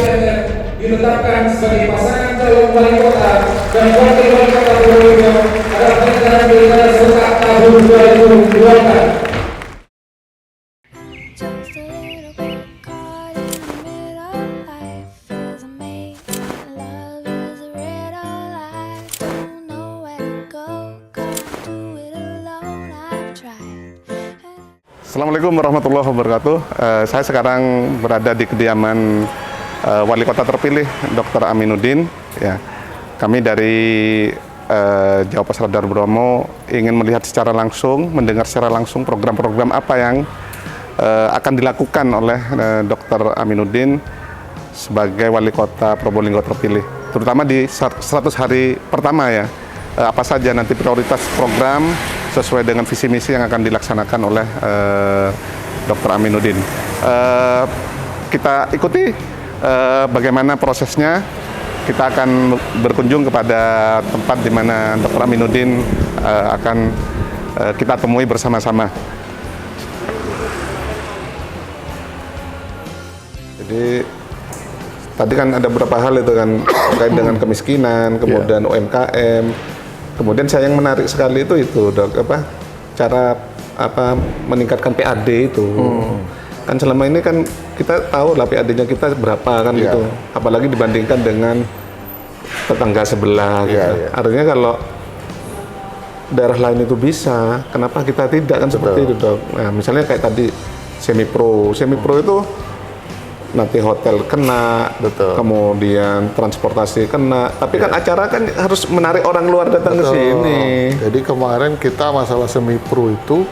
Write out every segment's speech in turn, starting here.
PNN ditetapkan sebagai pasangan calon wali kota dan wakil wali kota Probolinggo adalah penyelenggaraan pilkada serentak tahun 2024. Just a little bit caught in the middle. Life is amazing, love is a riddle. I don't know where to go, can't do it alone. I've tried. Assalamualaikum warahmatullahi wabarakatuh. Saya sekarang berada di kediaman Wali Kota terpilih Dr. Aminuddin. Ya, kami dari Jawa Pas Radar Bromo ingin melihat secara langsung, mendengar secara langsung program-program apa yang akan dilakukan oleh Dr. Aminuddin sebagai Wali Kota Probolinggo terpilih, terutama di 100 hari pertama ya. Apa saja nanti prioritas program sesuai dengan visi misi yang akan dilaksanakan oleh Dr. Aminuddin. Kita ikuti bagaimana prosesnya. Kita akan berkunjung kepada tempat di mana Dr. Aminuddin akan kita temui bersama-sama. Jadi tadi kan ada beberapa hal itu kan terkait dengan kemiskinan, kemudian UMKM. Kemudian saya yang menarik sekali itu Dok, cara meningkatkan PAD itu. Kan selama ini kan kita tahu lah PAD-nya kita berapa kan gitu. Apalagi dibandingkan dengan tetangga sebelah gitu. Artinya kalau daerah lain itu bisa, kenapa kita tidak kan seperti itu Dok. Nah, misalnya kayak tadi semi pro itu nanti hotel kena, kemudian transportasi kena, tapi kan acara kan harus menarik orang luar datang ke sini. Jadi kemarin kita masalah semi pro itu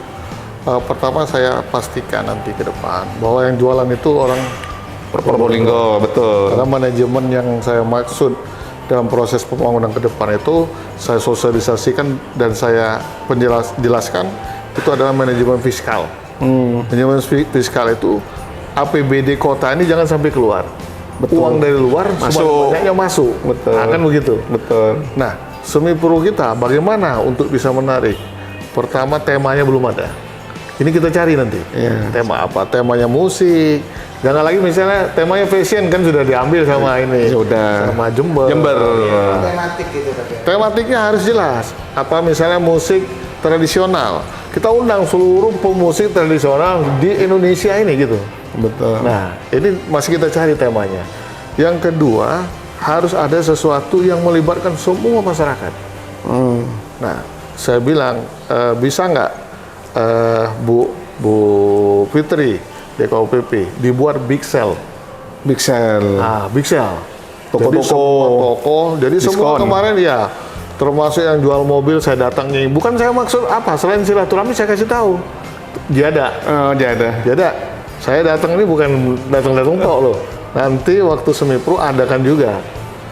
pertama saya pastikan nanti ke depan bahwa yang jualan itu orang Probolinggo, betul. Karena manajemen yang saya maksud dalam proses pembangunan ke depan itu saya sosialisasikan dan saya jelaskan itu adalah manajemen fiskal. Manajemen fiskal itu APBD kota ini jangan sampai keluar. Uang dari luar banyaknya masuk. Betul. Nah, kan begitu. Betul. Nah, semi pro kita bagaimana untuk bisa menarik? Pertama, temanya belum ada. Ini kita cari nanti. Tema apa? Temanya musik. Jangan lagi misalnya temanya fashion kan sudah diambil sama ini. Sudah. Sama Jember. Tematik gitu tapi. Tematiknya harus jelas. Apa misalnya musik tradisional. Kita undang seluruh pemusik tradisional di Indonesia ini gitu. Betul. Nah, ini masih kita cari temanya. Yang kedua, harus ada sesuatu yang melibatkan semua masyarakat. Nah, saya bilang, bisa nggak Bu Fitri, DKOPP, dibuat big sale. Big sale. Nah, big sale. Toko-toko. Jadi semua toko, jadi semua diskon. kemarin ya, termasuk yang jual mobil saya datangnya. Bukan saya maksud apa, selain silaturahmi saya kasih tahu. Dia ada. Dia ada. Saya datang ini bukan datang-datang tok loh. Nanti waktu semi pro adakan juga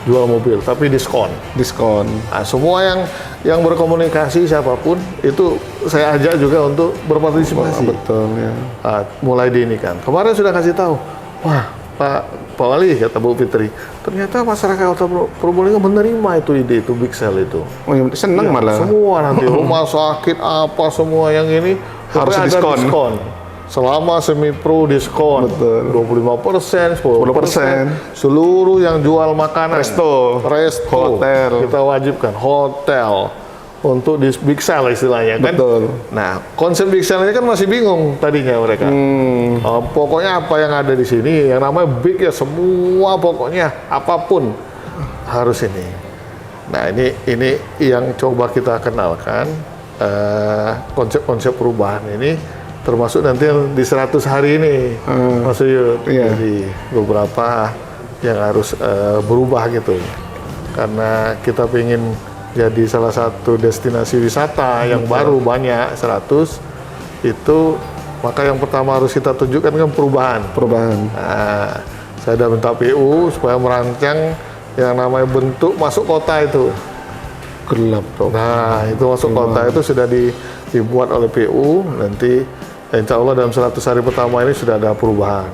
jual mobil, tapi diskon. Nah, semua yang berkomunikasi siapapun itu saya ajak juga untuk berpartisipasi. Betul ya. Nah, mulai di ini kan. Kemarin sudah kasih tahu. Wah, Pak Wali kata Bu Fitri, ternyata masyarakat Kota Probolinggo menerima itu ide itu big sale itu. Oh, ya, senang malah. Semua nanti rumah sakit apa semua yang ini Harus ada diskon. Selama semi pro diskon. Betul. 25%, 10%. Seluruh yang jual makanan, Resto, hotel. kita wajibkan hotel untuk di big sale istilahnya kan. Betul. Nah, konsep big sale ini kan masih bingung tadinya mereka. Pokoknya apa yang ada di sini yang namanya big ya semua pokoknya apapun harus ini. Nah, ini yang coba kita kenalkan konsep-konsep perubahan ini. Termasuk nanti di 100 hari ini, Mas Yud. Jadi beberapa yang harus berubah gitu. Karena kita ingin jadi salah satu destinasi wisata yang baru banyak 100 itu, maka yang pertama harus kita tunjukkan kan perubahan. Nah, saya sudah minta PU supaya merancang yang namanya bentuk masuk kota itu. Gelap dong. Nah, itu masuk kota itu sudah dibuat oleh PU nanti. Insya Allah dalam 100 hari pertama ini sudah ada perubahan.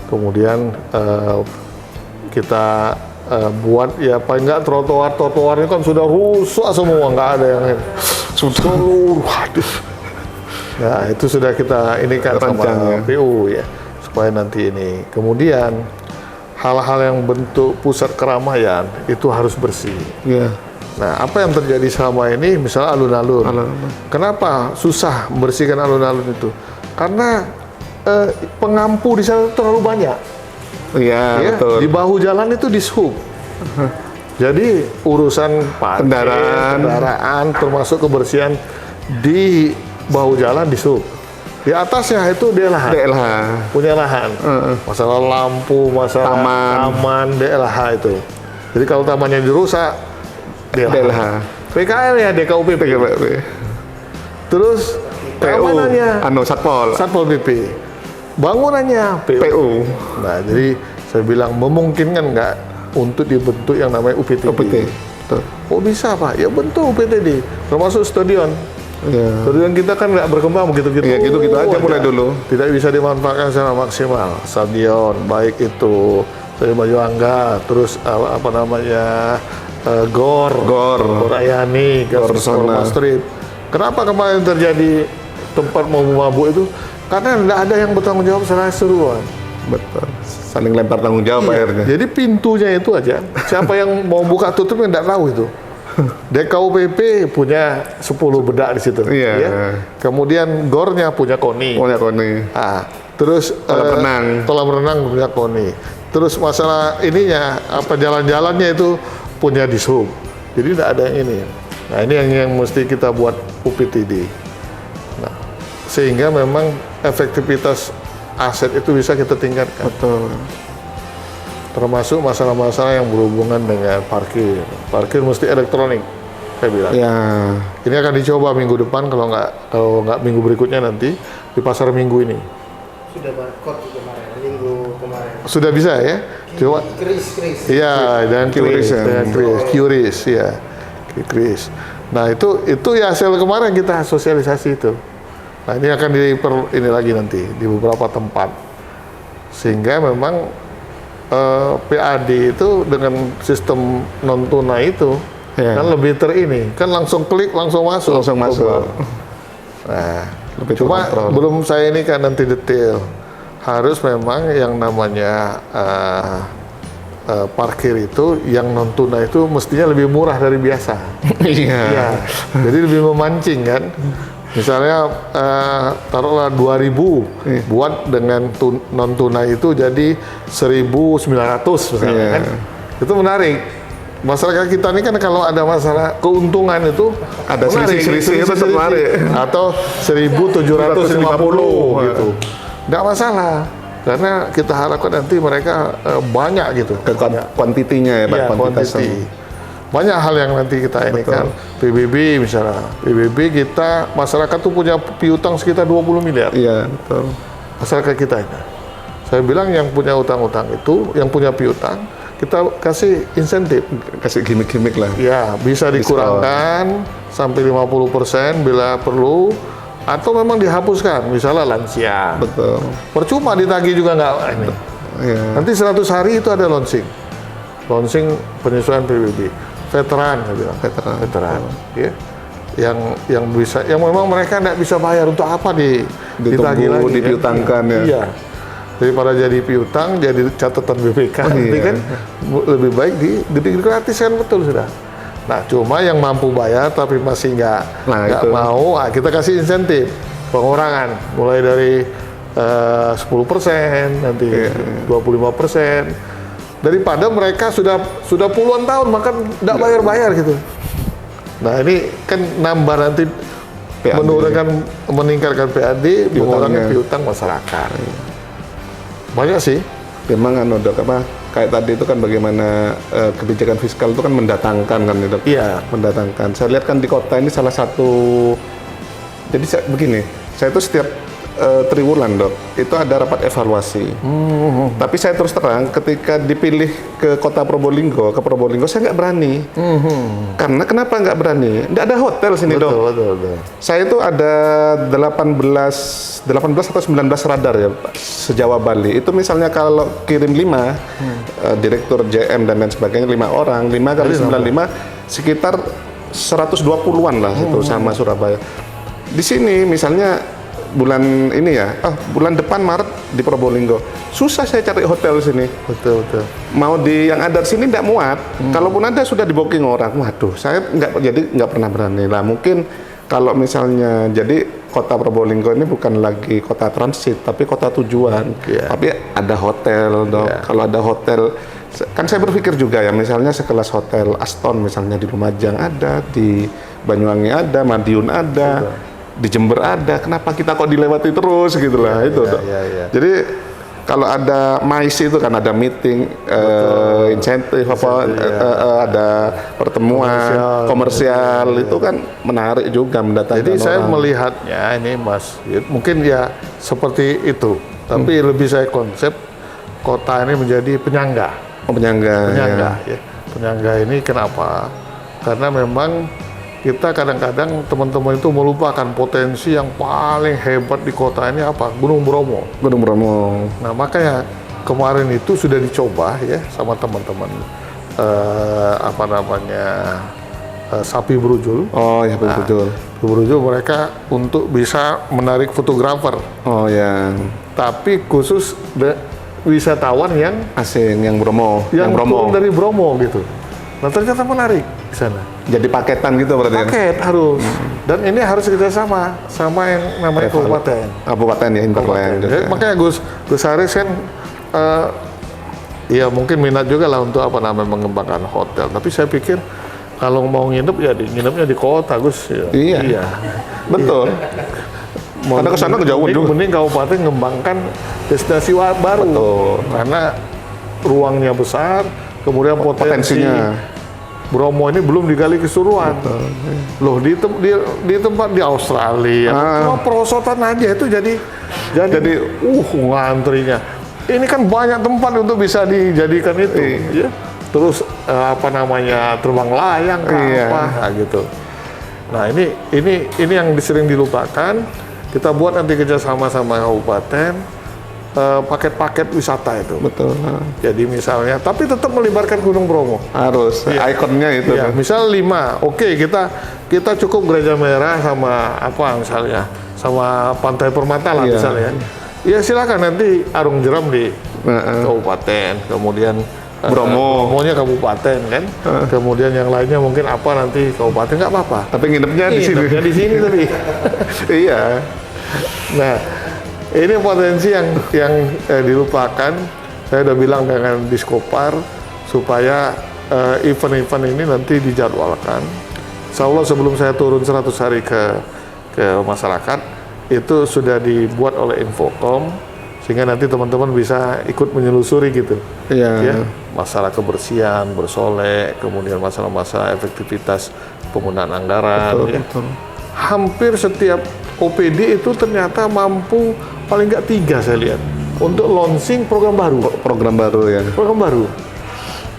Kemudian kita buat ya paling nggak trotoar ini kan sudah rusak semua, nggak ada yang seluruh. Nah, itu sudah kita ini kan sama PU ya supaya nanti ini. Kemudian hal-hal yang bentuk pusat keramaian itu harus bersih. Iya. Nah, apa yang terjadi selama ini, misalnya alun-alun. Kenapa susah membersihkan alun-alun itu? Karena pengampu di sana terlalu banyak. Iya, Ya, betul. di bahu jalan itu dishub. Jadi urusan parkir, kendaraan, termasuk kebersihan di bahu jalan dishub. Di atasnya itu DLH. Punya lahan. Masalah lampu, masalah taman, DLH itu. Jadi kalau tamannya dirusak, DLH. PKL ya, DKUPP. Terus keamanannya, Satpol PP. Bangunannya, PU. Nah, jadi saya bilang memungkinkan nggak untuk dibentuk yang namanya UPTD. Oh bisa Pak, ya bentuk UPTD, termasuk stadion. Stadion kita kan nggak berkembang begitu-gitu. Ya gitu-gitu aja mulai dulu. Tidak bisa dimanfaatkan secara maksimal. Stadion, baik itu Stadion Majuangga, terus apa namanya GOR Ayani, GOR Street. Kenapa kemarin terjadi tempat mabuk itu? Karena tidak ada yang bertanggung jawab secara keseluruhan. Betul. Saling lempar tanggung jawab akhirnya. Jadi pintunya itu aja. Siapa yang mau buka tutupnya tidak tahu itu. DKUPP punya 10 bedak di situ. Iya. Ya. Kemudian GOR-nya punya KONI. Terus kolam renang punya KONI. Terus masalah ininya apa jalan-jalannya itu punya dishub. Jadi tidak ada yang ini. Nah, ini yang mesti kita buat UPTD. Nah, sehingga memang efektivitas aset itu bisa kita tingkatkan. Betul. Termasuk masalah-masalah yang berhubungan dengan parkir. Parkir mesti elektronik, saya bilang. Ya. Ini akan dicoba minggu depan, kalau nggak minggu berikutnya nanti di pasar Minggu ini. Sudah barcode juga kemarin, minggu kemarin. Sudah bisa ya? Coba. Kris. Iya, dengan QRIS, QRIS, ya. QRIS. Nah, itu ya hasil kemarin kita sosialisasi itu. Nah, ini akan ini lagi nanti di beberapa tempat. Sehingga memang PAD itu dengan sistem non tunai itu kan lebih kan langsung klik langsung masuk. Nah, lebih cuma terkontrol. belum saya ini kan nanti detail. Harus memang yang namanya parkir itu yang non tunai itu mestinya lebih murah dari biasa. Iya. Jadi lebih memancing kan. Misalnya taruhlah 2.000 buat dengan non tunai itu jadi 1.900 misalnya kan. Itu menarik. Masyarakat kita ini kan kalau ada masalah keuntungan itu ada selisih-selisih itu menarik. Atau 1.750 gitu. Nggak masalah. Karena kita harapkan nanti mereka banyak gitu. Kuantitinya ya Pak, Ya, kuantitasnya. Banyak hal yang nanti kita ini kan. PBB misalnya. PBB kita, masyarakat tuh punya piutang sekitar 20 miliar. Iya, betul. Masyarakat kita ini. Saya bilang yang punya utang-utang itu, yang punya piutang, kita kasih insentif. Kasih gimmick-gimmick lah. Ya, bisa dikurangkan sampai 50% bila perlu, atau memang dihapuskan, misalnya lansia. Betul. Percuma ditagih juga nggak ini. Iya. Nanti 100 hari itu ada launching penyesuaian PBB. Veteran, saya bilang. Veteran. Ya. Yang bisa, yang memang mereka nggak bisa bayar, untuk apa ditagih lagi, dipiutangkan kan? ya. Iya. Daripada jadi piutang, jadi catatan BPK, nanti kan lebih baik digratiskan, betul sudah. Nah, cuma yang mampu bayar tapi masih nggak mau, kita kasih insentif pengurangan mulai dari 10%, nanti 25%. Daripada mereka sudah puluhan tahun makan nggak bayar gitu. Nah, ini kan nambah nanti PAD. meningkatkan PAD, mengurangi piutang masyarakat. Banyak sih. Memang Dok, kayak tadi itu kan bagaimana kebijakan fiskal itu kan mendatangkan kan Dok. Iya. Mendatangkan. Saya lihat kan di kota ini salah satu. Jadi begini, saya itu setiap triwulan Dok, itu ada rapat evaluasi. Tapi saya terus terang ketika dipilih ke kota Probolinggo, saya nggak berani. Karena kenapa nggak berani? Nggak ada hotel sini Dok. Betul. Saya itu ada 18 atau 19 radar ya Pak, sejauh Bali. Itu misalnya kalau kirim 5, direktur JM dan lain sebagainya 5 orang, 5 kali 95 sekitar 120-an lah itu sama Surabaya. Di sini misalnya bulan ini ya, bulan depan Maret di Probolinggo. Susah saya cari hotel sini. Betul. Mau di yang ada di sini tidak muat. Kalaupun ada sudah di booking orang. Waduh, saya nggak pernah berani lah. Mungkin kalau misalnya jadi kota Probolinggo ini bukan lagi kota transit, tapi kota tujuan. Iya. Tapi ada hotel, dok. Iya. Kalau ada hotel, kan saya berpikir juga ya, misalnya sekelas hotel Aston misalnya di Lumajang ada, di Banyuwangi ada, Madiun ada. Di Jember ada, kenapa kita kok dilewati terus gitu lah itu, dok. Iya. Jadi kalau ada MICE itu kan ada meeting, insentif ada pertemuan komersial itu kan menarik juga mendatangkan Jadi saya orang. melihatnya ini Mas, mungkin ya seperti itu, tapi lebih saya konsep kota ini menjadi penyangga. Penyangga. Ya. Penyangga ini kenapa? Karena memang kita kadang-kadang teman-teman itu melupakan potensi yang paling hebat di kota ini apa? Gunung Bromo. Gunung Bromo. Nah makanya kemarin itu sudah dicoba ya sama teman-teman Sapi Brujul. Oh ya betul. Sapi Brujul mereka untuk bisa menarik fotografer. Oh ya. Tapi khusus wisatawan yang Asing yang Bromo. yang Bromo. turun dari Bromo gitu. Nah ternyata menarik di sana. Jadi paketan gitu berarti. kan? Paket harus. Dan ini harus kerjasama sama yang namanya kabupaten. Kabupaten ya Interland. Jadi, makanya Gus Haris kan ya mungkin minat juga lah untuk mengembangkan hotel. Tapi saya pikir kalau mau nginep ya nginepnya di kota Gus. Ya. Iya. Betul. Karena ke sana kejauhan juga. Mending kabupaten ngembangkan destinasi baru. Betul. Karena ruangnya besar, kemudian Potensinya. Bromo ini belum digali keseluruhan. Loh di tempat di Australia, cuma perosotan aja itu jadi ngantrinya. Ini kan banyak tempat untuk bisa dijadikan itu. Ya. Terus terbang layang nah, gitu. Nah ini yang sering dilupakan. Kita buat nanti kerjasama sama kabupaten. Paket-paket wisata itu. Betul. Jadi misalnya, tapi tetap melibatkan Gunung Bromo. Harus. Ikonnya itu. Iya, misal 5. Oke, kita cukup Gereja Merah sama misalnya, sama Pantai Permata lah misalnya. Ya silakan nanti Arung Jeram di kabupaten, kemudian Bromonya kabupaten kan. Kemudian yang lainnya mungkin nanti kabupaten nggak apa-apa. Tapi nginepnya di sini. Nginepnya di sini tapi. Iya. Nah, ini potensi yang dilupakan. Saya udah bilang dengan Diskopar supaya event-event ini nanti dijadwalkan. Insya Allah sebelum saya turun 100 hari ke masyarakat, itu sudah dibuat oleh Infocom, sehingga nanti teman-teman bisa ikut menyelusuri gitu. Iya. Ya, masalah kebersihan, bersolek, kemudian masalah-masalah efektivitas penggunaan anggaran. Betul. Hampir setiap OPD itu ternyata mampu paling nggak 3 saya lihat untuk launching program baru. Program baru ya. Program baru.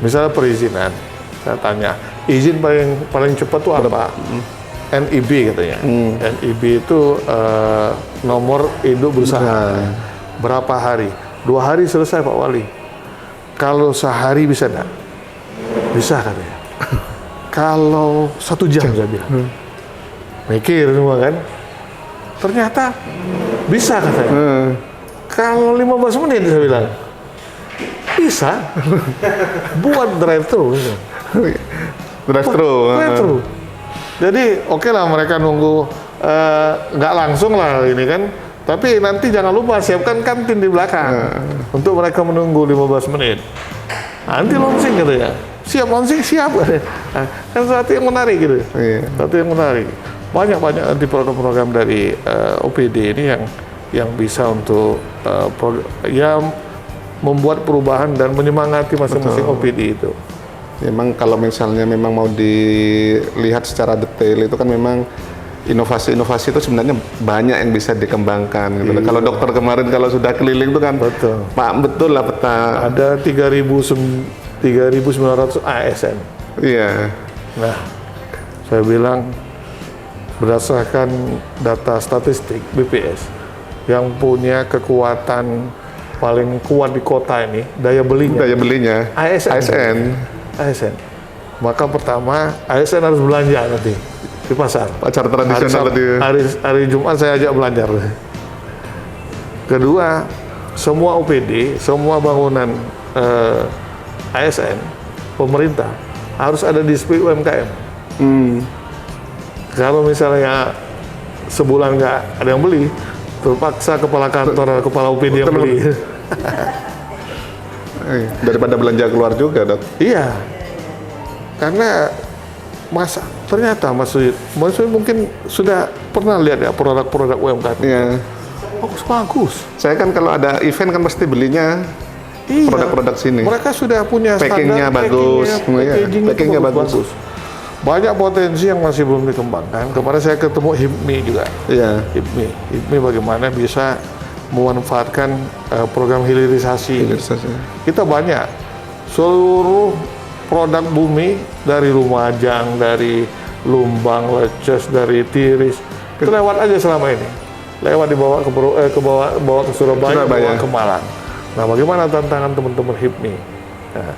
Misalnya perizinan, saya tanya izin paling cepat tuh apa? NIB katanya. NIB itu nomor induk berusaha. Berapa hari? 2 hari selesai Pak Wali. Kalau sehari bisa enggak? Bisa katanya. Kalau 1 jam saya bilang. Mikir semua kan. Ternyata bisa katanya. Kalau 15 menit saya bilang. Bisa. Buat drive-thru. Drive-thru. Jadi oke lah mereka nunggu nggak langsung lah ini kan. Tapi nanti jangan lupa siapkan kantin di belakang untuk mereka menunggu 15 menit. Nanti launching gitu ya. Siap launching, siap. Kan sesuatu yang menarik gitu. Sesuatu yang menarik. Banyak nanti program-program dari OPD ini yang bisa untuk membuat perubahan dan menyemangati masing-masing OPD itu. Memang kalau misalnya memang mau dilihat secara detail itu kan memang inovasi-inovasi itu sebenarnya banyak yang bisa dikembangkan gitu. Kalau dokter kemarin kalau sudah keliling itu kan betul lah peta. Ada 3.900 ASN. Iya. Nah, saya bilang berdasarkan data statistik BPS yang punya kekuatan paling kuat di kota ini daya belinya ASN. Maka pertama ASN harus belanja nanti di pasar. Pasar tradisional tadi. Hari Jumat saya ajak belanja. Kedua, semua OPD, semua bangunan ASN, pemerintah harus ada display UMKM. Kalau misalnya sebulan nggak ada yang beli, terpaksa kepala kantor, kepala OPD yang beli. Daripada belanja keluar juga, Dok. Iya, karena ternyata Mas Suyud mungkin sudah pernah lihat ya produk-produk UMKM. Iya. Bagus. Saya kan kalau ada event kan pasti belinya Iya. produk-produk sini. Mereka sudah punya Packingnya standar, bagus. Packingnya bagus. Banyak potensi yang masih belum dikembangkan. Kemarin saya ketemu HIPMI juga. Iya. HIPMI bagaimana bisa memanfaatkan program hilirisasi. Kita banyak. Seluruh produk bumi dari Lumajang, dari Lumbang, Leces, dari Tiris itu lewat aja selama ini. Lewat dibawa bawa ke Surabaya, bawa ke Malang. Nah, bagaimana tantangan teman-teman HIPMI? Nah,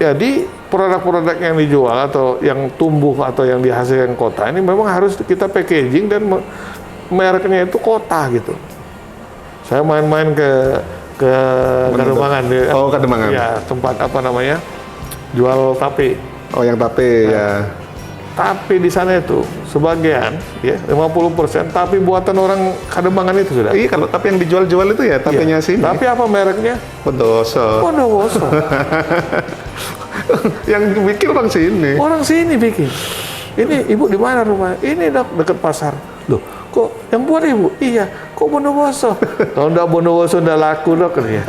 jadi produk-produk yang dijual atau yang tumbuh atau yang dihasilkan kota ini memang harus kita packaging dan mereknya itu kota gitu. Saya main-main ke Kademangan. Oh, Kademangan. Ya, tempat apa namanya? Jual tape. Oh, yang tape ya. Tape di sana itu sebagian ya 50% tapi buatan orang Kademangan itu sudah. Iya, kalau tape yang dijual-jual itu ya tapenya sini. Tapi apa mereknya? Bondowoso. Bondowoso. Yang bikin orang sini. Orang sini bikin. Ini ibu di mana rumah? Ini Dok, dekat pasar. Loh, kok yang buat ibu? Iya, kok Bondowoso? Kalau enggak Bondowoso enggak laku Dok ya.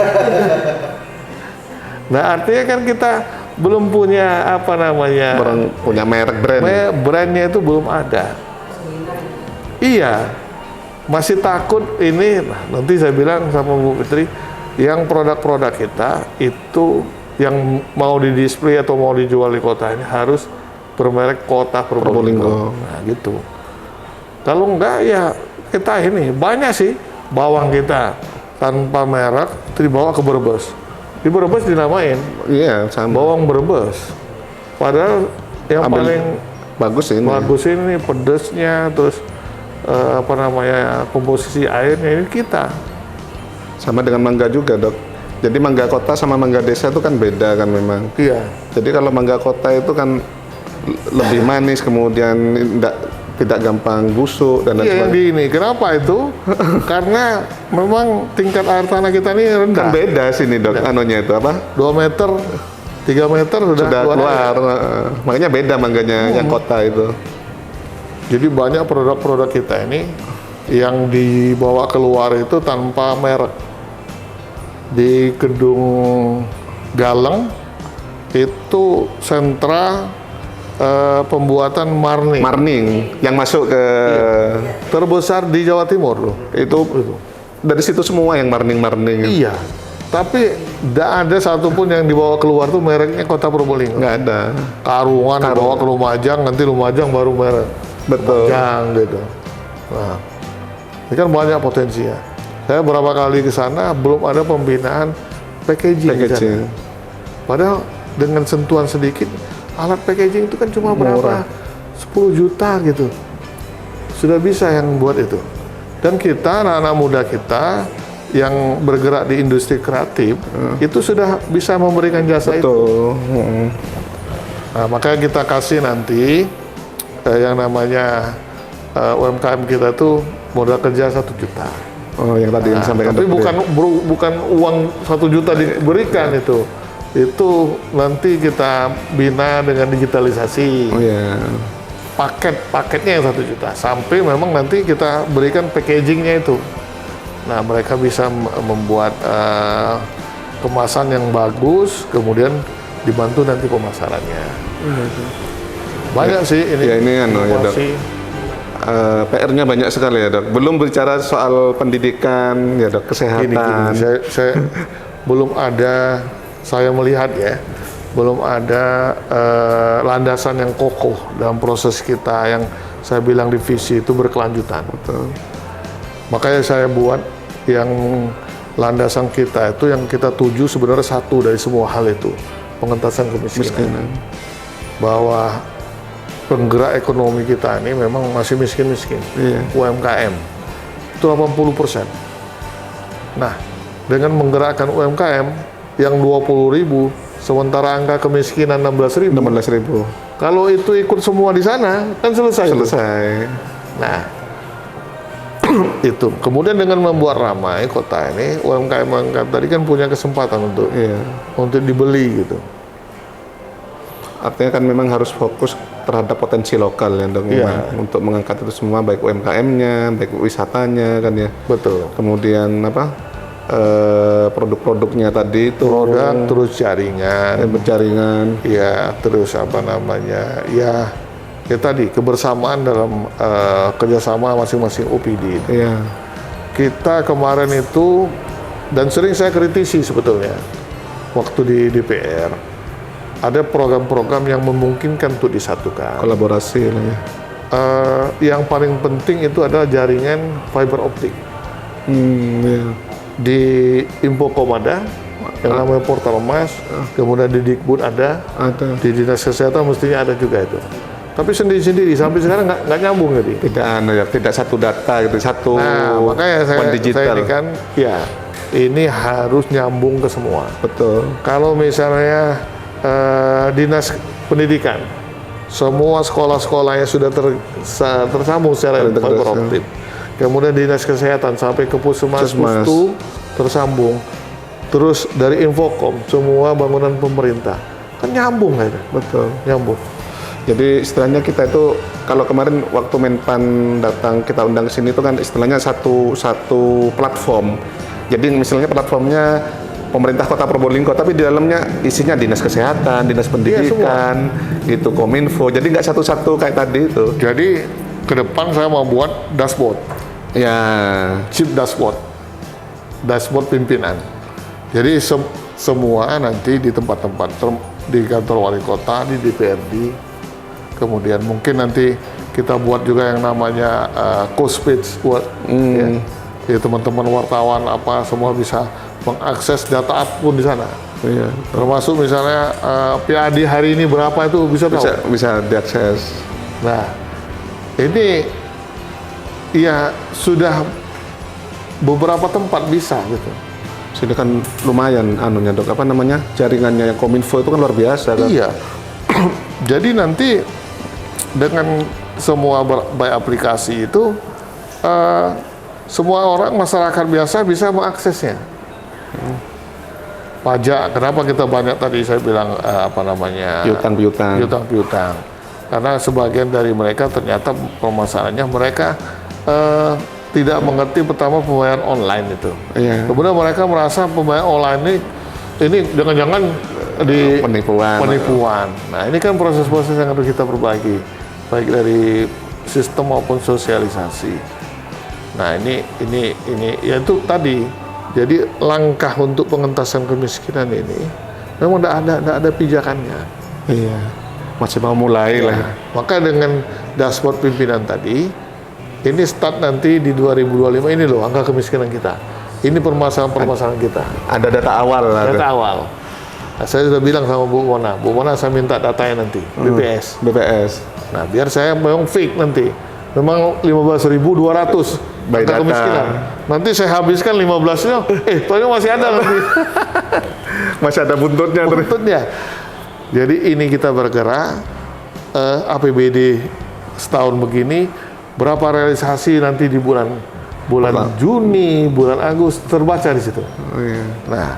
Nah, artinya kan kita belum punya apa namanya? Punya merek brand. Brandnya itu belum ada. Iya, masih takut ini. Nah, nanti saya bilang sama Bu Fitri, yang produk-produk kita itu yang mau didisplay atau mau dijual di kota ini harus bermerek Kota Probolinggo. Nah, gitu. Kalau enggak ya kita ini banyak sih bawang kita tanpa merek itu dibawa ke Brebes. Di Brebes dinamain sama. Bawang Brebes. Padahal yang paling bagus ini pedesnya, terus apa namanya komposisi airnya ini kita. Sama dengan mangga juga, Dok. Jadi mangga kota sama mangga desa itu kan beda kan memang. Iya. Jadi kalau mangga kota itu kan lebih manis, kemudian tidak gampang busuk dan lain Iya, yang sebagainya. di ini. Kenapa itu? Karena memang tingkat air tanah kita ini rendah. Kan beda sini, Dok. Anunya itu apa? 2 meter, 3 meter sudah keluar. Makanya beda mangganya yang kota itu. Jadi banyak produk-produk kita ini yang dibawa keluar itu tanpa merek. Di Gedung Galeng itu sentra pembuatan marning yang masuk ke terbesar di Jawa Timur loh. Itu dari situ semua yang marning. Iya. Tapi tidak ada satupun yang dibawa keluar tuh mereknya Kota Probolinggo. Nggak ada. Karungan dibawa ke Lumajang, nanti Lumajang baru merek. Betul. Lumajang gitu. Nah, ini kan banyak potensinya. Saya berapa kali ke sana belum ada pembinaan packaging. di sana. Padahal dengan sentuhan sedikit, alat packaging itu kan cuma berapa? 10 juta gitu. Sudah bisa yang buat itu. Dan kita, anak-anak muda kita yang bergerak di industri kreatif, itu sudah bisa memberikan jasa itu. Nah, makanya kita kasih nanti yang namanya UMKM kita tuh modal kerja 1 juta. Oh, yang tadi yang disampaikan. Tapi bukan uang 1 juta diberikan itu. Itu nanti kita bina dengan digitalisasi. Oh ya. Paketnya yang 1 juta. Sampai memang nanti kita berikan packagingnya itu. Nah, mereka bisa membuat kemasan yang bagus, kemudian dibantu nanti pemasarannya. Banyak sih ini. Ya ini ya, Dok. PR-nya banyak sekali ya, Dok. Belum bicara soal pendidikan ya, Dok, kesehatan. Saya belum ada, saya melihat ya, belum ada landasan yang kokoh dalam proses kita yang saya bilang di visi itu berkelanjutan. Betul. Makanya saya buat yang landasan kita itu yang kita tuju sebenarnya satu dari semua hal itu, pengentasan kemiskinan. Bahwa penggerak ekonomi kita ini memang masih miskin-miskin. Iya. UMKM itu 80%. Nah, dengan menggerakkan UMKM yang 20.000, sementara angka kemiskinan 16.000. 16.000. Kalau itu ikut semua di sana, kan selesai. Selesai. Nah, itu. Kemudian dengan membuat ramai kota ini, UMKM tadi kan punya kesempatan untuk Iya. untuk dibeli gitu. Artinya kan memang harus fokus terhadap potensi lokal ya dong, Iya. memang. Untuk mengangkat itu semua, baik UMKM-nya, baik wisatanya kan ya. Betul. Kemudian produk-produknya tadi itu Produk, terus jaringan, berjaringan. ya, terus apa namanya, ya tadi kebersamaan dalam kerjasama masing-masing OPD. Iya. Kita kemarin itu, dan sering saya kritisi sebetulnya, waktu di DPR, ada program-program yang memungkinkan untuk disatukan. Kolaborasi lah ya. Yang paling penting itu adalah jaringan fiber optik. Iya. Di Infokom ada, yang namanya Portal Emas, kemudian di Dikbud ada, Ada. di Dinas Kesehatan mestinya ada juga itu. Tapi sendiri-sendiri, sampai sekarang nggak nyambung jadi. Tidak satu data gitu, satu Nah, makanya saya digital. ini kan, ya, ini harus nyambung ke semua. Betul. Kalau misalnya Dinas Pendidikan, semua sekolah-sekolahnya sudah tersambung secara Terintegrasi. fiber optik. Kemudian Dinas Kesehatan sampai ke Puskesmas, Puskesmas. Pustu tersambung. Terus dari Infokom, semua bangunan pemerintah. Kan nyambung kan? Betul. Nyambung. Jadi istilahnya kita itu kalau kemarin waktu Menpan datang kita undang ke sini itu kan istilahnya satu platform. Jadi misalnya platformnya pemerintah Kota Probolinggo, tapi di dalamnya isinya Dinas Kesehatan, Dinas Pendidikan, gitu, Kominfo. Jadi nggak satu-satu kayak tadi itu. Jadi ke depan saya mau buat dashboard, Ya. chip dashboard pimpinan. Jadi semua nanti di tempat-tempat di kantor wali kota, di DPRD, kemudian mungkin nanti kita buat juga yang namanya co-speech buat ya. Jadi teman-teman wartawan apa semua bisa mengakses data apapun di sana. Iya. Termasuk misalnya PAD hari ini berapa itu bisa tahu. Bisa diakses. Nah, ini ya sudah beberapa tempat bisa gitu. Sini kan lumayan anunya dok, apa namanya, jaringannya yang Kominfo itu kan luar biasa kan. Iya. Jadi nanti dengan semua by aplikasi itu semua orang masyarakat biasa bisa mengaksesnya. Pajak, kenapa kita banyak tadi saya bilang piutang. Karena sebagian dari mereka ternyata permasalahannya mereka tidak mengerti pertama pembayaran online itu. Iya. Kemudian mereka merasa pembayaran online ini jangan-jangan di penipuan. Nah, ini kan proses-proses yang harus kita perbaiki, baik dari sistem maupun sosialisasi. Nah, ini ya itu tadi. Jadi langkah untuk pengentasan kemiskinan ini memang tidak ada pijakannya. Iya. Masih mau mulai lah. Ya. Maka dengan dashboard pimpinan tadi, ini start nanti di 2025 ini loh angka kemiskinan kita. Ini permasalahan kita. Ada data awal lah. Data awal. Nah, saya sudah bilang sama Bu Mona saya minta datanya nanti, BPS. BPS. Nah, biar saya memang fake nanti. Memang 15.200 By angka data. kemiskinan. Nanti saya habiskan 15-nya, tohnya masih ada nanti. Masih ada buntutnya terus. Buntutnya. Jadi ini kita bergerak, APBD setahun begini, berapa realisasi nanti di bulan Juni, bulan Agustus, terbaca di situ. Iya. Nah,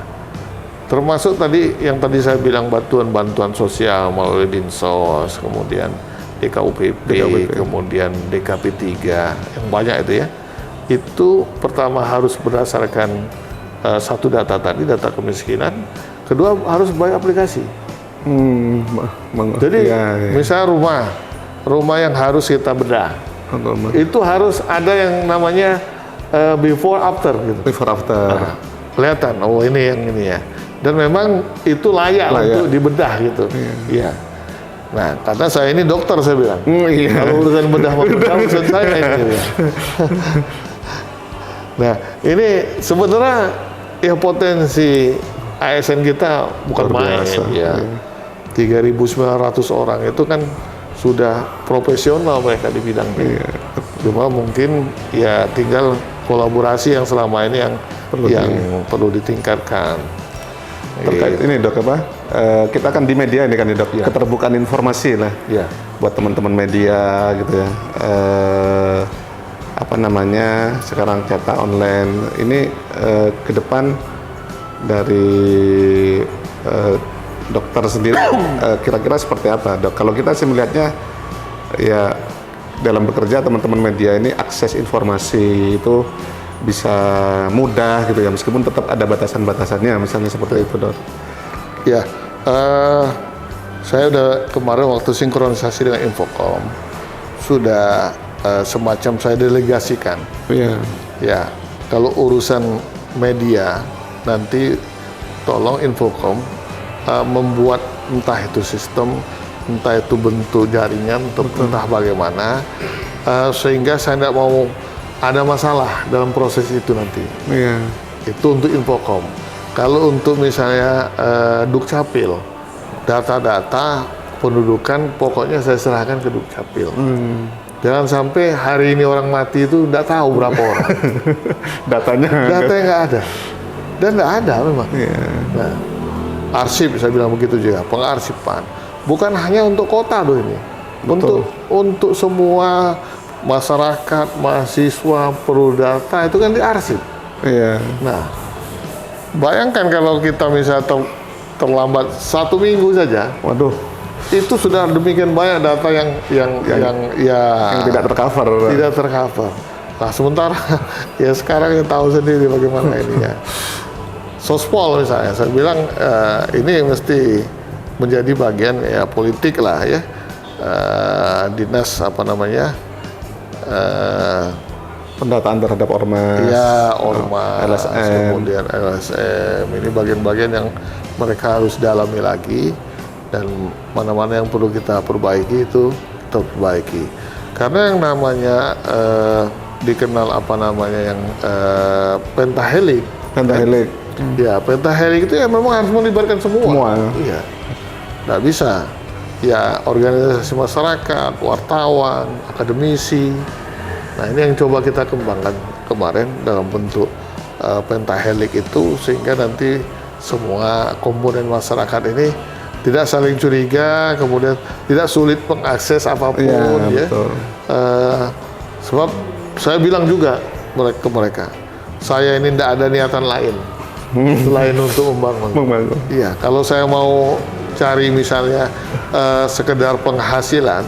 termasuk tadi yang tadi saya bilang bantuan sosial melalui Dinsos, kemudian DKUPP, kemudian DKP 3, yang banyak itu ya. Itu pertama harus berdasarkan satu data tadi, data kemiskinan. Kedua harus by aplikasi. Jadi misalnya rumah yang harus kita bedah, itu harus ada yang namanya before after gitu. Before after. Nah, kelihatan, oh ini yang ini ya. Dan memang itu layak. Untuk dibedah gitu. Iya. Nah, karena saya ini dokter saya bilang. Iya. Kalau urusan bedah urusan saya ini. Nah, ini sebenarnya ya potensi ASN kita bukan main ya. 3.900 orang itu kan sudah profesional mereka di bidangnya. Cuma mungkin ya tinggal kolaborasi yang selama ini yang perlu ditingkatkan. Terkait ini dok apa? Kita kan di media ini kan dok, keterbukaan informasi lah. Ya. Buat teman-teman media gitu ya. Apa namanya? Sekarang cetak online ini ke depan dari dokter sendiri kira-kira seperti apa dok? Kalau kita sih melihatnya ya dalam bekerja teman-teman media ini akses informasi itu bisa mudah gitu ya, meskipun tetap ada batasan-batasannya, misalnya seperti itu dok. Ya, saya udah kemarin waktu sinkronisasi dengan Infocom sudah semacam saya delegasikan. Iya. Ya, kalau urusan media nanti tolong Infocom membuat entah itu sistem, entah itu bentuk jaringan, entah bagaimana, sehingga saya tidak mau ada masalah dalam proses itu nanti. Iya. Itu untuk Infocom. Kalau untuk misalnya Dukcapil, data-data pendudukan pokoknya saya serahkan ke Dukcapil. Jangan sampai hari ini orang mati itu tidak tahu berapa orang. Datanya Nggak ada. Dan nggak ada memang. Iya. Nah, arsip saya bilang begitu juga, pengarsipan. Bukan hanya untuk kota loh ini. Untuk semua masyarakat, mahasiswa perlu data itu kan diarsip. Iya. Nah, bayangkan kalau kita misalnya terlambat 1 minggu saja, Waduh, itu sudah demikian banyak data yang tidak tercover. tidak tercover. Nah, sementara ya sekarang kita tahu sendiri bagaimana ini ya. Sospol misalnya, saya bilang ini mesti menjadi bagian ya politik lah ya. Dinas apa namanya? Pendataan terhadap ormas. Ya, ormas, LSM. kemudian LSM. Ini bagian-bagian yang mereka harus dalami lagi, dan mana-mana yang perlu kita perbaiki itu kita perbaiki. Karena yang namanya dikenal apa namanya yang pentahelik. Pentahelik. Ya, pentahelik itu ya memang harus melibatkan semua. Iya, nggak bisa. Ya, organisasi masyarakat, wartawan, akademisi. Nah, ini yang coba kita kembangkan kemarin dalam bentuk pentahelik itu, sehingga nanti semua komponen masyarakat ini tidak saling curiga, kemudian tidak sulit mengakses apapun, ya. Betul. Sebab saya bilang juga ke mereka, saya ini tidak ada niatan lain selain untuk membangun. Iya, kalau saya mau cari misalnya sekedar penghasilan,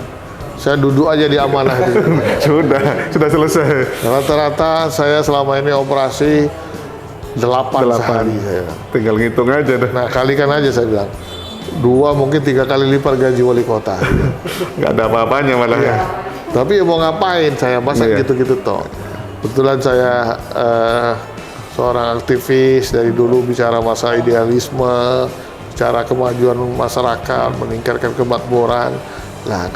saya duduk aja di amanah itu. sudah selesai. Rata-rata saya selama ini operasi 8 sehari saya. Tinggal ngitung aja dah. Nah, kalikan aja saya bilang. 2 mungkin 3 kali lipat gaji wali kota. Nggak ada apa-apanya malah. Iya. Tapi ya mau ngapain saya, masa gitu-gitu toh. Kebetulan saya seorang aktivis dari dulu, bicara masalah idealisme, bicara kemajuan masyarakat, meningkatkan kemakmuran. Nah,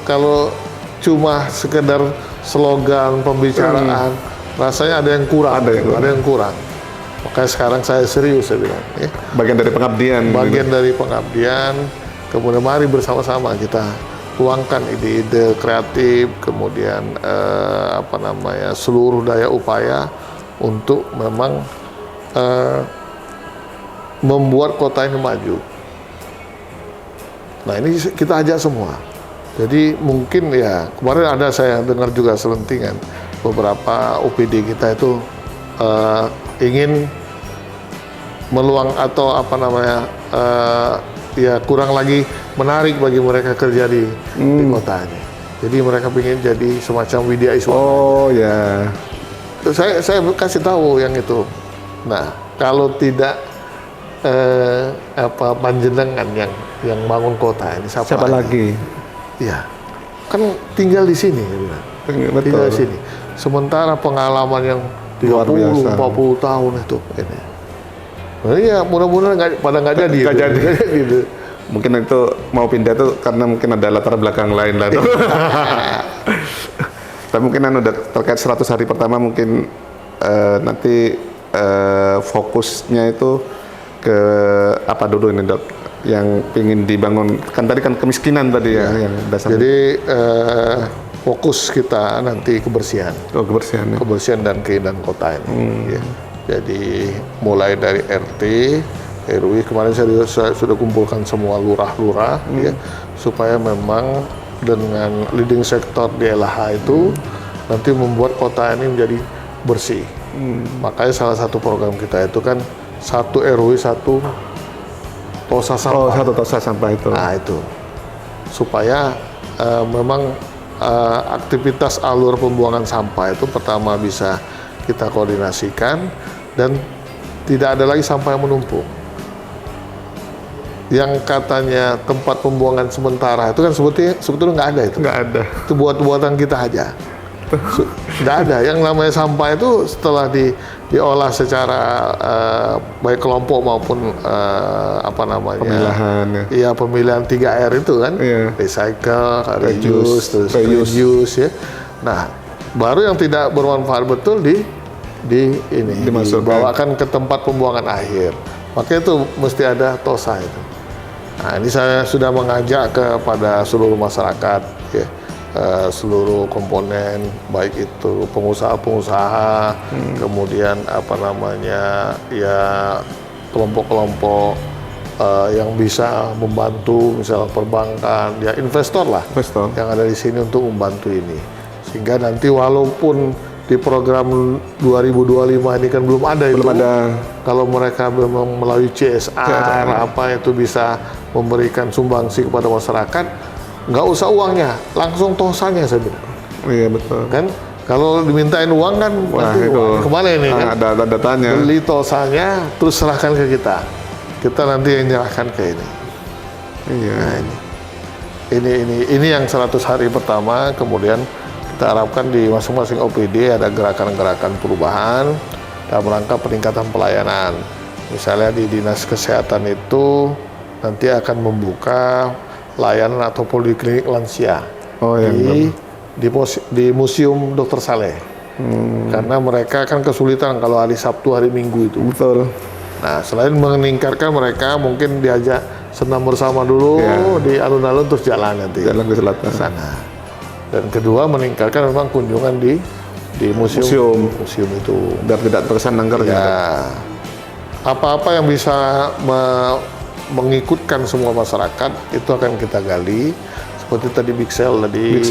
kalau cuma sekedar slogan pembicaraan, rasanya ada yang kurang. Ada yang kurang. Makanya sekarang saya serius, saya bilang. Ya. Bagian dari pengabdian. Bagian dari pengabdian. Kemudian mari bersama-sama kita tuangkan ide-ide kreatif, kemudian seluruh daya upaya untuk memang membuat kota ini maju. Nah, ini kita ajak semua. Jadi mungkin ya, kemarin ada saya dengar juga selentingan, beberapa UPD kita itu ingin meluang atau ya kurang lagi menarik bagi mereka kerja di kota ini. Jadi mereka ingin jadi semacam Widya Iswara. Oh ya. Saya kasih tahu yang itu. Nah, kalau tidak panjenengan yang bangun kota ini, siapa lagi? Ya, kan tinggal di sini, tinggal di sini. Sementara pengalaman yang 30-40 tahun itu ini. Nah, ya mudah-mudahan nggak jadi. Gitu. Mungkin itu mau pindah itu karena mungkin ada latar belakang lain lah tuh. Tapi mungkin udah terkait 100 hari pertama mungkin nanti fokusnya itu ke apa dulu ini dok? Yang ingin dibangun, kan tadi kan kemiskinan tadi ya yang dasar. Jadi fokus kita nanti kebersihan. Oh, kebersihan. Ya. Kebersihan dan keindahan kota ini. Ya. Jadi mulai dari RT, RW, kemarin saya sudah kumpulkan semua lurah-lurah ya, supaya memang dengan leading sektor di LH itu nanti membuat kota ini menjadi bersih. Makanya salah satu program kita itu kan 1 RW 1 tosa sampah. Oh, 1 tosa sampah itu. Nah itu supaya memang aktivitas alur pembuangan sampah itu pertama bisa kita koordinasikan dan tidak ada lagi sampah yang menumpuk. Yang katanya tempat pembuangan sementara itu kan sebetulnya nggak ada itu. Nggak ada. Itu buatan kita aja. Nggak ada. Yang namanya sampah itu setelah diolah secara baik kelompok maupun Pemilahan, ya. Iya, pemilihan 3R itu kan, Iya. recycle, reuse, terus reuse ya. Nah, baru yang tidak bermanfaat betul dibawakan ke tempat pembuangan akhir. Makanya itu mesti ada TOSA itu. Nah, ini saya sudah mengajak kepada seluruh masyarakat ya. Seluruh komponen, baik itu pengusaha-pengusaha, kemudian ya kelompok-kelompok yang bisa membantu, misalnya perbankan, ya investor lah, yang ada di sini untuk membantu ini, sehingga nanti walaupun di program 2025 ini kan belum ada, kalau mereka memang melalui CSR apa itu bisa memberikan sumbangsi kepada masyarakat, nggak usah uangnya, langsung tosanya saya bilang. Iya betul. Kan kalau dimintain uang kan, nanti kemana ini kan? Ada datanya. Beli tosanya, terus serahkan ke kita. Kita nanti yang nyerahkan ke ini. Iya. Nah, ini yang 100 hari pertama, kemudian kita harapkan di masing-masing OPD ada gerakan-gerakan perubahan dalam rangka peningkatan pelayanan. Misalnya di Dinas Kesehatan itu nanti akan membuka layanan atau poliklinik lansia di Museum Dr. Saleh. Karena mereka kan kesulitan kalau hari Sabtu, hari Minggu itu. Betul. Nah, selain meningkatkan mereka mungkin diajak senam bersama dulu di alun-alun terus jalan nanti. Jalan ke selatan sana. Dan kedua meningkatkan memang kunjungan di museum itu. Biar tidak terkesan angker ya. Apa-apa yang bisa mengikutkan semua masyarakat itu akan kita gali, seperti tadi Bixel tadi.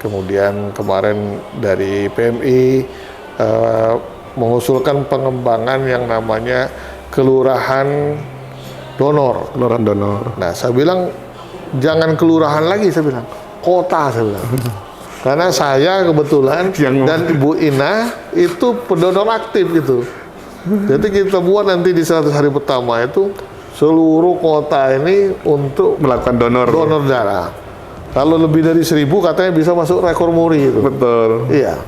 Kemudian kemarin dari PMI mengusulkan pengembangan yang namanya kelurahan donor. Nah, saya bilang jangan kelurahan lagi, saya bilang kota, saya bilang. Karena saya kebetulan dan Ibu Ina itu pendonor aktif gitu. Jadi kita buat nanti di 100 hari pertama itu seluruh kota ini untuk melakukan donor darah. Kalau lebih dari 1000 katanya bisa masuk rekor muri itu. Betul. Iya.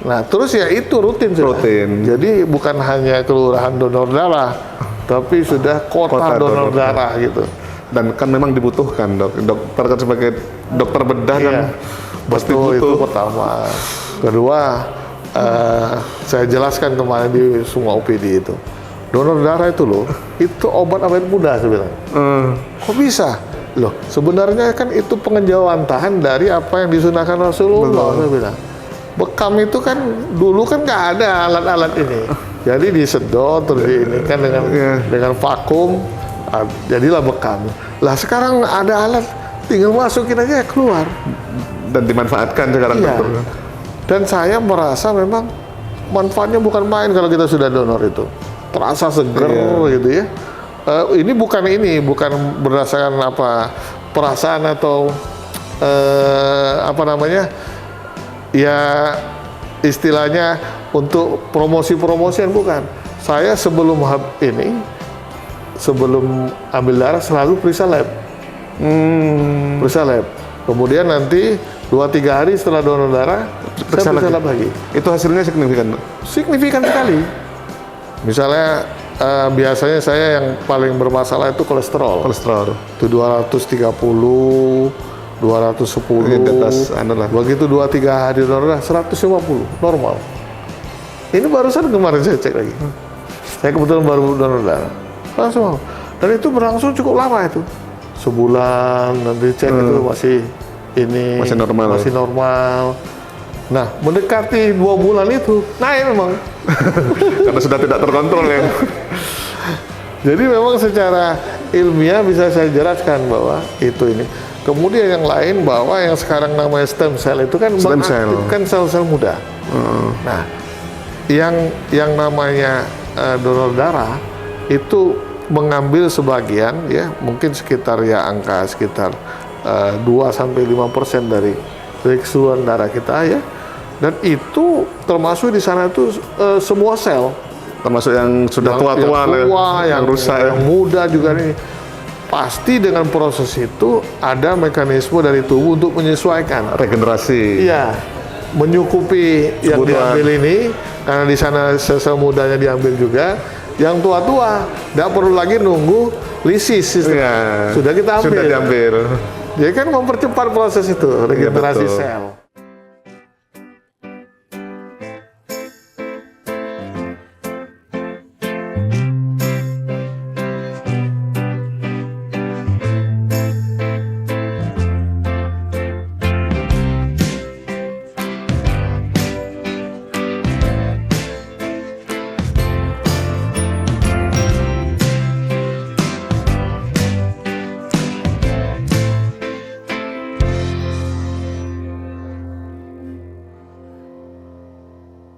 Nah, terus ya itu rutin. Jadi bukan hanya kelurahan donor darah, tapi sudah kota donor darah gitu. Dan kan memang dibutuhkan, dokter kan sebagai dokter bedah kan pasti butuh. Itu pertama. Kedua, saya jelaskan kemarin di semua OPD itu. Donor darah itu loh, itu obat awet muda saya bilang. Kok bisa? Loh, sebenarnya kan itu pengejawantahan dari apa yang disunahkan Rasulullah, saya bilang. Bekam itu kan dulu kan nggak ada alat-alat ini, jadi disedot terus ini kan dengan vakum, jadilah bekam. Lah sekarang ada alat, tinggal masukin aja keluar dan dimanfaatkan sekarang. Dan saya merasa memang manfaatnya bukan main kalau kita sudah donor itu, terasa seger gitu ya. Ini bukan berdasarkan perasaan atau ya istilahnya untuk promosi-promosian, bukan. Saya sebelum ambil darah selalu periksa lab. Kemudian nanti 2-3 hari setelah donor darah saya periksa lab lagi. Itu hasilnya signifikan? Signifikan sekali. Misalnya biasanya saya yang paling bermasalah itu kolesterol. Itu 230, 210, begitu 2-3 hari donor 150, normal. Ini barusan kemarin saya cek lagi. Saya kebetulan baru donor darah, langsung. Dan itu berlangsung cukup lama itu, sebulan. Nanti cek itu masih normal. Nah, mendekati 2 bulan itu naik memang. Karena sudah tidak terkontrol ya. Jadi memang secara ilmiah bisa saya jelaskan bahwa itu ini. Kemudian yang lain bahwa yang sekarang namanya stem cell itu kan Stem cell. mengaktifkan sel-sel muda. Nah, yang namanya donor darah itu mengambil sebagian ya, mungkin sekitar ya angka sekitar 2-5% dari keseluruhan darah kita ya. Dan itu termasuk di sana itu semua sel. Termasuk yang sudah tua-tua, yang rusak, yang muda juga nih. Pasti dengan proses itu ada mekanisme dari tubuh untuk menyesuaikan. regenerasi. Iya, menyukupi yang Kebutuhan. diambil ini karena di sana sel-sel mudanya diambil juga. Yang tua-tua tidak perlu lagi nunggu lisis sistem. Iya. Sudah kita ambil. Sudah diambil. Jadi kan mempercepat proses itu regenerasi betul. sel.